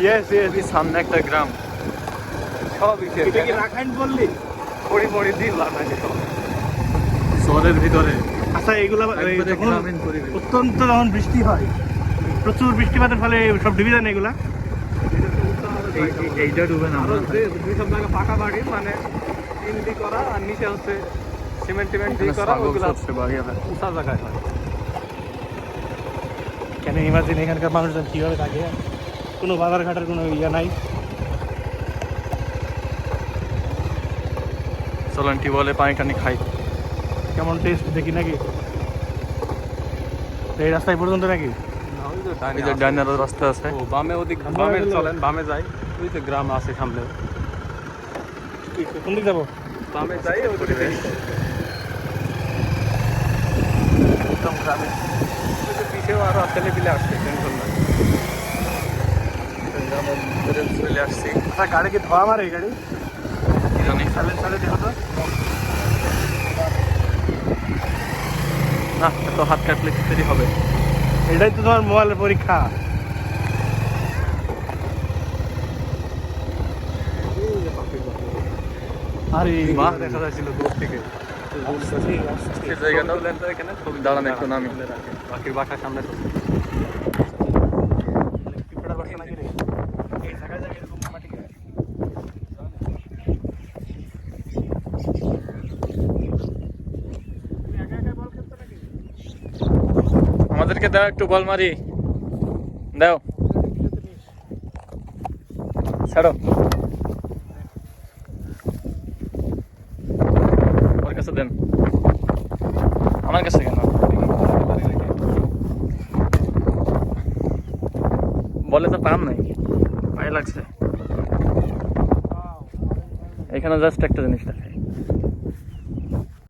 Yes yes, সামনে একটা গ্রাম। সব এটা কি রাখাইন বললি? পরি পরি দিন লাগাই সব শহরের ভিতরে। আচ্ছা এইগুলা একবারে গ্রামীণ পরিবেশ। অত্যন্ত যখন বৃষ্টি হয়, প্রচুর বৃষ্টিপাতের ফলে সব ডুবে যায় না এগুলা। এইটা ডুবে না, দুই সব জায়গা পাকা বাড়ি, মানে ইন দি করা আর নিচে হচ্ছে সিমেন্ট টিমেন্ট দিয়ে করা, ওগুলা উঁচা জায়গায় হয়। কেন ইমাজিন এখানকার মানুষজন কীভাবে থাকে, কোনো বাজার ঘাটের কোনো ইয়ে নাই। চলেন টিউবওয়েলে পানি টানি খাই। কেমন টেস্ট দেখি নাকি? এই রাস্তায় পর্যন্ত নাকি? এই যে ডাইনার রাস্তা আছে, বামে ওদিক, বামে চলেন, বামে যাই, ওই তো গ্রাম আছে সামনে। কোন দিক যাবো? বামে যাই, একদম গ্রামে। পিছেও আরো ছেলে পিলে আসছে, টেনশন নাই। চলে আসছি। আচ্ছা গাড়ি কি ধোয়া মারে? এই গাড়ি কি জানি সালে দেখো তো। না, তো হাত কাটলে কি দেরি হবে। এটাই তো তোমার মোবাইলের পরীক্ষা। আরে বাহ, দেখা যাচ্ছিল দূর থেকে। জায়গাটা এখানে দাঁড়ান একটু নামি। বাকির বাসার সামনে তো আমাদেরকে দাও একটু বল মারি দাও, ছাড়ো। ওর কাছে দেন, আমার কাছে কেন? বলে তো পাম নাই, পায়ে লাগছে। এখানে জাস্ট একটা জিনিস দেখাই,